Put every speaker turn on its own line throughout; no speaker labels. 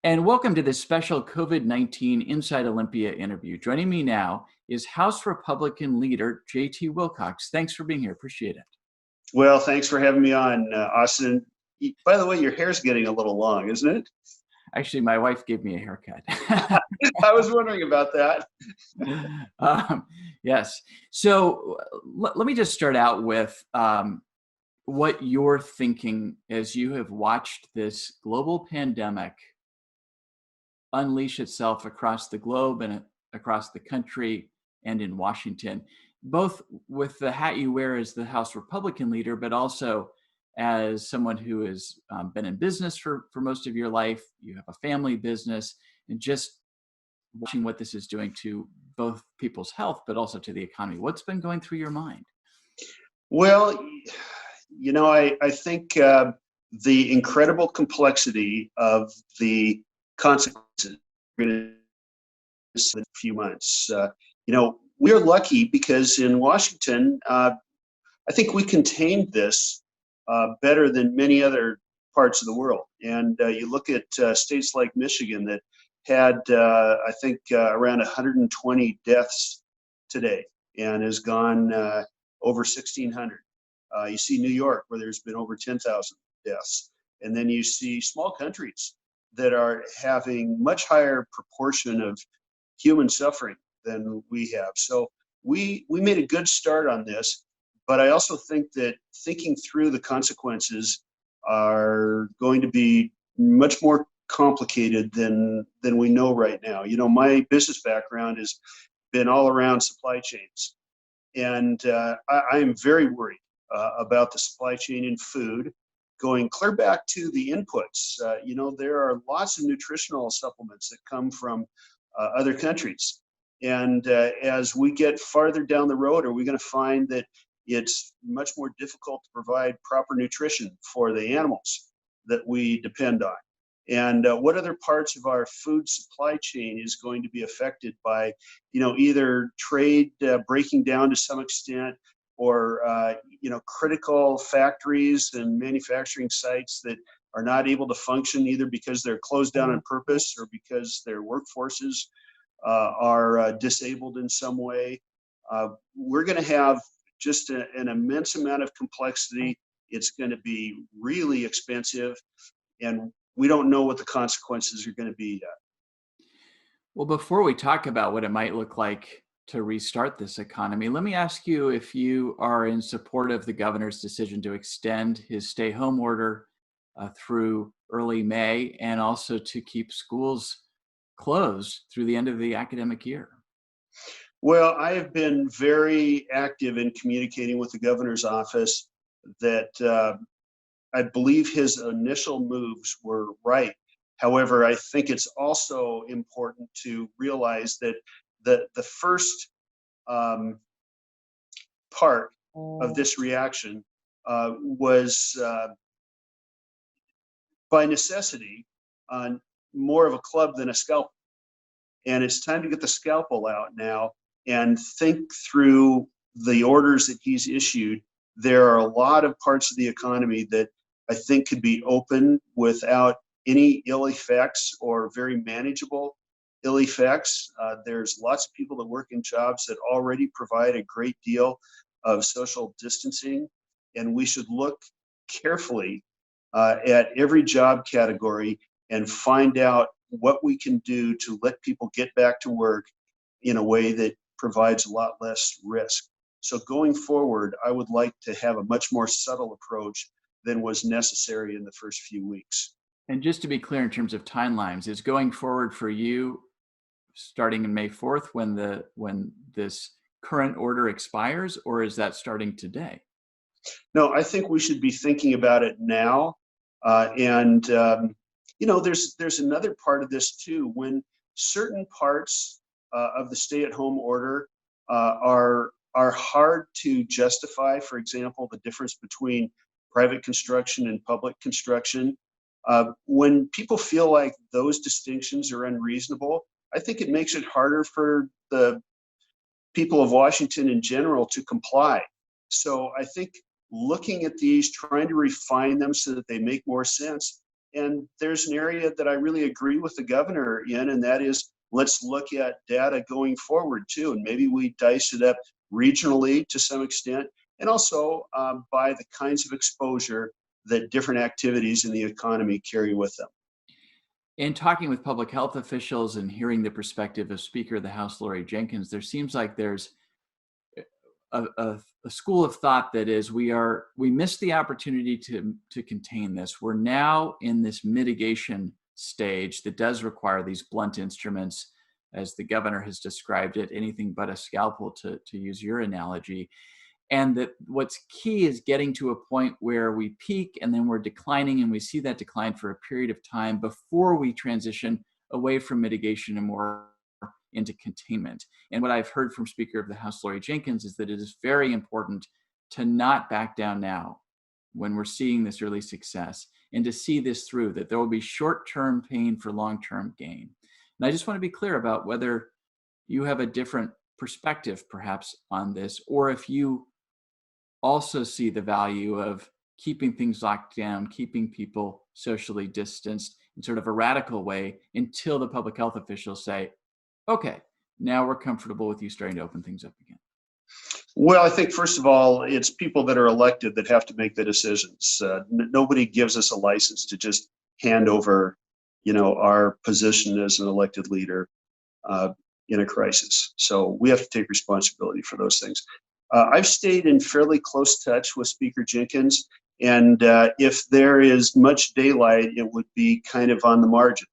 And welcome to this special COVID-19 Inside Olympia interview. Joining me now is House Republican Leader J.T. Wilcox. Thanks for being here. Appreciate it.
Well, thanks for having me on, Austin. By the way, your hair's getting a little long, isn't it?
Actually, my wife gave me a haircut.
I was wondering about that.
Yes. So let me just start out with what you're thinking as you have watched this global pandemic unleash itself across the globe and across the country and in Washington, both with the hat you wear as the House Republican leader, but also as someone who has been in business for most of your life. You have a family business, and just watching what this is doing to both people's health, but also to the economy. What's been going through your mind?
Well, I think the incredible complexity of the consequences in a few months. We're lucky because in Washington, I think we contained this better than many other parts of the world. And you look at states like Michigan that had, I think, around 120 deaths today and has gone over 1,600. You see New York, where there's been over 10,000 deaths. And then you see small countries that are having much higher proportion of human suffering than we have. So we made a good start on this, but I also think that thinking through the consequences are going to be much more complicated than we know right now. My business background has been all around supply chains, and I am very worried about the supply chain in food, going clear back to the inputs. There are lots of nutritional supplements that come from other countries. And as we get farther down the road, are we going to find that it's much more difficult to provide proper nutrition for the animals that we depend on? And what other parts of our food supply chain is going to be affected by, either trade breaking down to some extent, or critical factories and manufacturing sites that are not able to function either because they're closed down on purpose or because their workforces are disabled in some way. We're going to have just an immense amount of complexity. It's going to be really expensive, and we don't know what the consequences are going to be yet.
Well, before we talk about what it might look like to restart this economy, let me ask you if you are in support of the governor's decision to extend his stay-home order through early May, and also to keep schools closed through the end of the academic year.
Well, I have been very active in communicating with the governor's office that I believe his initial moves were right. However, I think it's also important to realize that the first part of this reaction was by necessity more of a club than a scalpel. And it's time to get the scalpel out now and think through the orders that he's issued. There are a lot of parts of the economy that I think could be open without any ill effects or very manageable ill effects. There's lots of people that work in jobs that already provide a great deal of social distancing, and we should look carefully at every job category and find out what we can do to let people get back to work in a way that provides a lot less risk. So going forward, I would like to have a much more subtle approach than was necessary in the first few weeks.
And just to be clear, in terms of timelines, is going forward for you starting in May 4th when this current order expires, or is that starting today?
No, I think we should be thinking about it now. There's another part of this too. When certain parts of the stay-at-home order are hard to justify, for example, the difference between private construction and public construction, when people feel like those distinctions are unreasonable, I think it makes it harder for the people of Washington in general to comply. So I think looking at these, trying to refine them so that they make more sense, And there's an area that I really agree with the governor in, and that is let's look at data going forward too. And maybe we dice it up regionally to some extent, and also by the kinds of exposure that different activities in the economy carry with them.
In talking with public health officials and hearing the perspective of Speaker of the House, Lori Jenkins, there seems like there's a school of thought that is we missed the opportunity to contain this. We're now in this mitigation stage that does require these blunt instruments, as the governor has described it, anything but a scalpel, to use your analogy. And that what's key is getting to a point where we peak and then we're declining, and we see that decline for a period of time before we transition away from mitigation and more into containment. And what I've heard from Speaker of the House, Lori Jenkins, is that it is very important to not back down now when we're seeing this early success, and to see this through, that there will be short-term pain for long-term gain. And I just want to be clear about whether you have a different perspective perhaps on this, or if you also see the value of keeping things locked down, keeping people socially distanced in sort of a radical way until the public health officials say, okay, now we're comfortable with you starting to open things up again.
Well, I think, first of all, it's people that are elected that have to make the decisions. Nobody gives us a license to just hand over, our position as an elected leader in a crisis. So we have to take responsibility for those things. I've stayed in fairly close touch with Speaker Jenkins, and if there is much daylight, it would be kind of on the margin.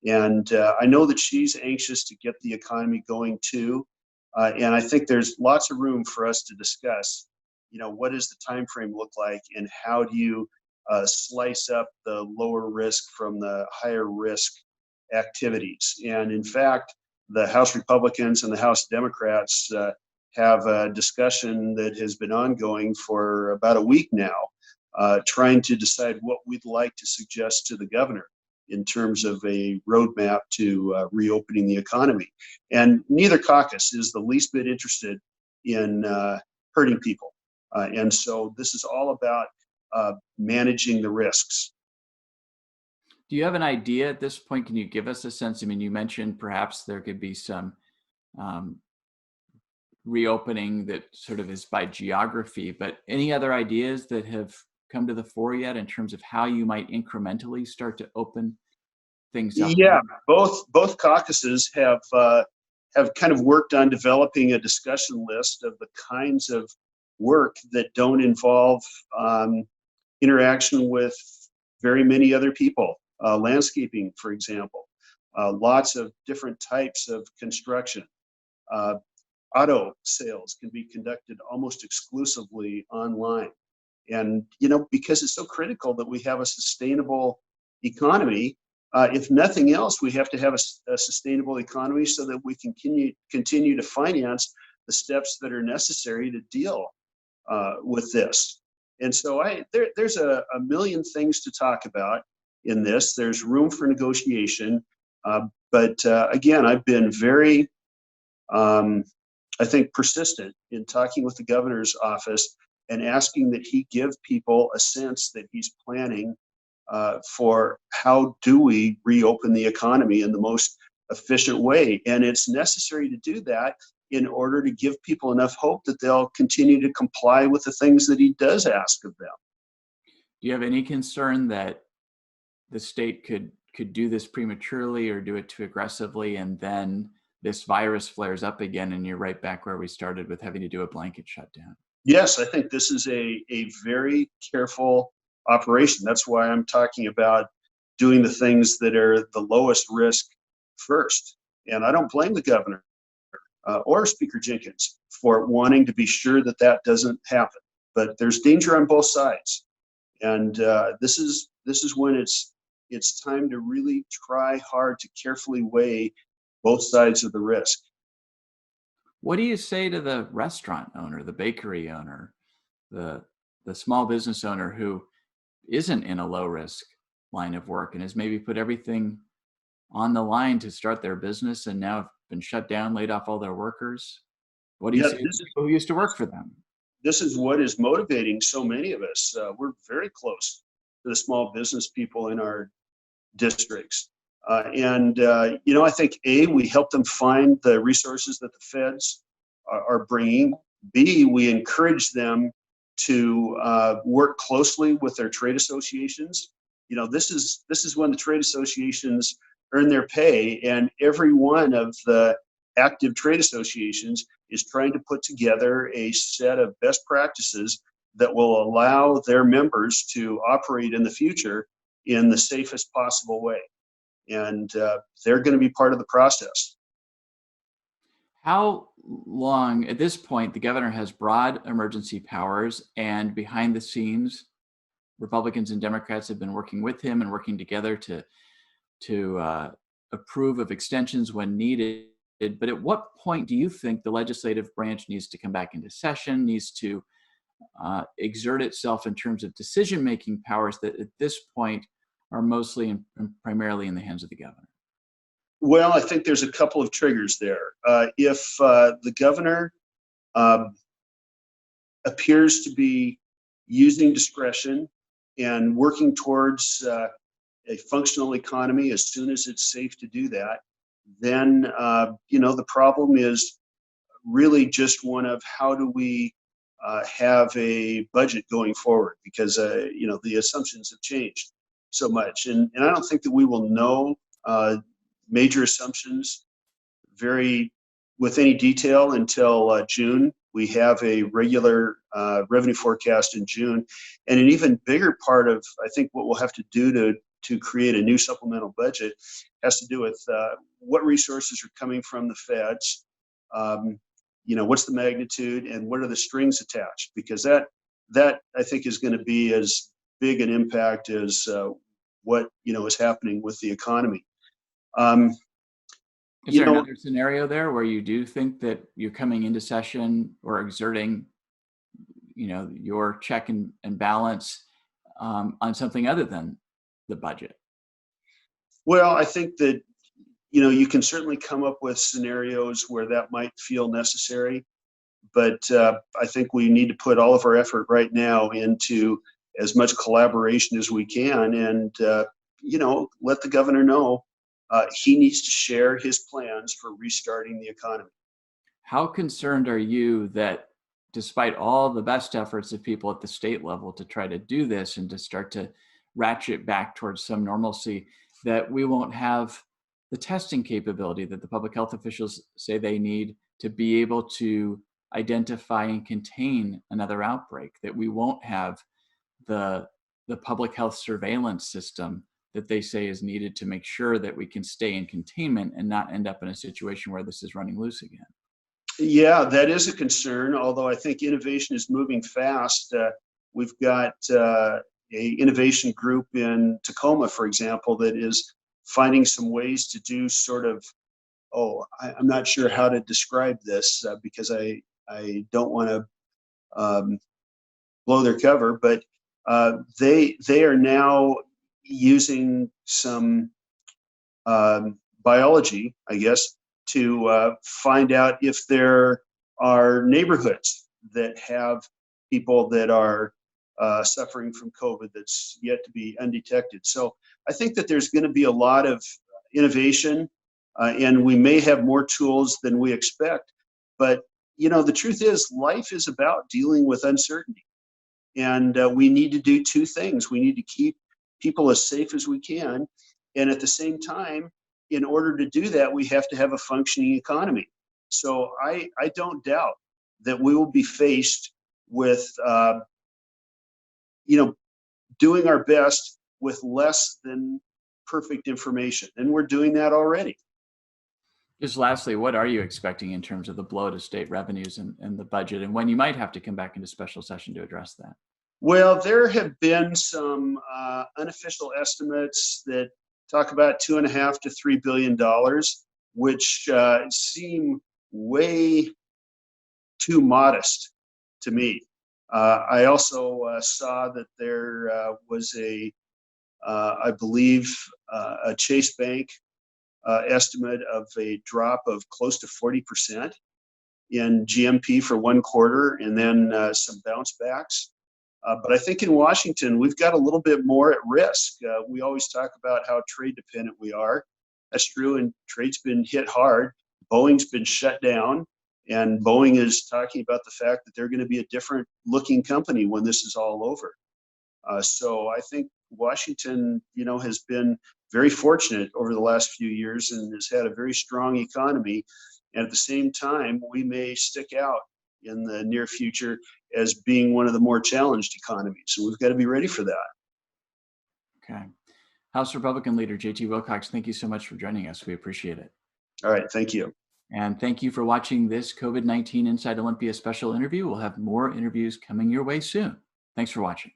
And I know that she's anxious to get the economy going too. And I think there's lots of room for us to discuss, what does the time frame look like, and how do you slice up the lower risk from the higher risk activities. And in fact, the House Republicans and the House Democrats have a discussion that has been ongoing for about a week now, trying to decide what we'd like to suggest to the governor in terms of a roadmap to reopening the economy. And neither caucus is the least bit interested in hurting people. And so this is all about managing the risks.
Do you have an idea at this point? Can you give us a sense? I mean, you mentioned perhaps there could be some reopening that sort of is by geography, but any other ideas that have come to the fore yet in terms of how you might incrementally start to open things up?
Yeah, both caucuses have kind of worked on developing a discussion list of the kinds of work that don't involve interaction with very many other people. Landscaping, for example, lots of different types of construction. Auto sales can be conducted almost exclusively online. And, because it's so critical that we have a sustainable economy, if nothing else, we have to have a sustainable economy so that we can continue to finance the steps that are necessary to deal with this. And so there's a million things to talk about in this. There's room for negotiation. But again, I've been very, I think, persistent in talking with the governor's office and asking that he give people a sense that he's planning for how do we reopen the economy in the most efficient way. And it's necessary to do that in order to give people enough hope that they'll continue to comply with the things that he does ask of them.
Do you have any concern that the state could do this prematurely or do it too aggressively, and then this virus flares up again and you're right back where we started with having to do a blanket shutdown?
Yes, I think this is a very careful operation. That's why I'm talking about doing the things that are the lowest risk first. And I don't blame the governor or Speaker Jenkins for wanting to be sure that that doesn't happen. But there's danger on both sides. And this is when it's time to really try hard to carefully weigh both sides of the risk.
What do you say to the restaurant owner, the bakery owner, the small business owner who isn't in a low risk line of work and has maybe put everything on the line to start their business and now have been shut down, laid off all their workers? What do you say to people who used to work for them?
This is what is motivating so many of us. We're very close the small business people in our districts. I think we help them find the resources that the feds are bringing. B, we encourage them to work closely with their trade associations. This is when the trade associations earn their pay, and every one of the active trade associations is trying to put together a set of best practices that will allow their members to operate in the future in the safest possible way. And they're going to be part of the process.
How long, at this point, the governor has broad emergency powers, and behind the scenes, Republicans and Democrats have been working with him and working together to approve of extensions when needed. But at what point do you think the legislative branch needs to come back into session, needs to exert itself in terms of decision-making powers that at this point are mostly and primarily in the hands of the governor?
Well, I think there's a couple of triggers there. If the governor appears to be using discretion and working towards a functional economy as soon as it's safe to do that, then the problem is really just one of how do we have a budget going forward, because the assumptions have changed so much, and I don't think that we will know major assumptions with any detail until June. We have a regular revenue forecast in June, and an even bigger part of, I think, what we'll have to do to create a new supplemental budget has to do with what resources are coming from the feds, what's the magnitude, and what are the strings attached, because that I think is going to be as big an impact as what is happening with the economy.
Is there another scenario there where you do think that you're coming into session or exerting, your check and balance on something other than the budget?
Well, I think that, you can certainly come up with scenarios where that might feel necessary, but I think we need to put all of our effort right now into as much collaboration as we can, and let the governor know he needs to share his plans for restarting the economy.
How concerned are you that despite all the best efforts of people at the state level to try to do this and to start to ratchet back towards some normalcy, that we won't have the testing capability that the public health officials say they need to be able to identify and contain another outbreak, that we won't have the public health surveillance system that they say is needed to make sure that we can stay in containment and not end up in a situation where this is running loose again?
Yeah, that is a concern, although I think innovation is moving fast. We've got a innovation group in Tacoma, for example, that is finding some ways to do sort of, I'm not sure how to describe this because I don't want to blow their cover, but they are now using some biology, I guess, to find out if there are neighborhoods that have people that are suffering from COVID that's yet to be undetected. So I think that there's going to be a lot of innovation, and we may have more tools than we expect. But, the truth is, life is about dealing with uncertainty. And we need to do two things. We need to keep people as safe as we can. And at the same time, in order to do that, we have to have a functioning economy. So I don't doubt that we will be faced with, doing our best with less than perfect information. And we're doing that already.
Just lastly, what are you expecting in terms of the blow to state revenues and the budget, and when you might have to come back into special session to address that?
Well, there have been some unofficial estimates that talk about $2.5 to $3 billion, which seem way too modest to me. I also saw that there was I believe, a Chase Bank estimate of a drop of close to 40% in GMP for one quarter, and then some bounce backs. But I think in Washington, we've got a little bit more at risk. We always talk about how trade dependent we are. That's true, and trade's been hit hard. Boeing's been shut down, and Boeing is talking about the fact that they're going to be a different looking company when this is all over. So I think Washington, has been very fortunate over the last few years and has had a very strong economy. And at the same time, we may stick out in the near future as being one of the more challenged economies. So we've got to be ready for that.
Okay. House Republican Leader J.T. Wilcox, thank you so much for joining us. We appreciate it.
All right. Thank you.
And thank you for watching this COVID-19 Inside Olympia special interview. We'll have more interviews coming your way soon. Thanks for watching.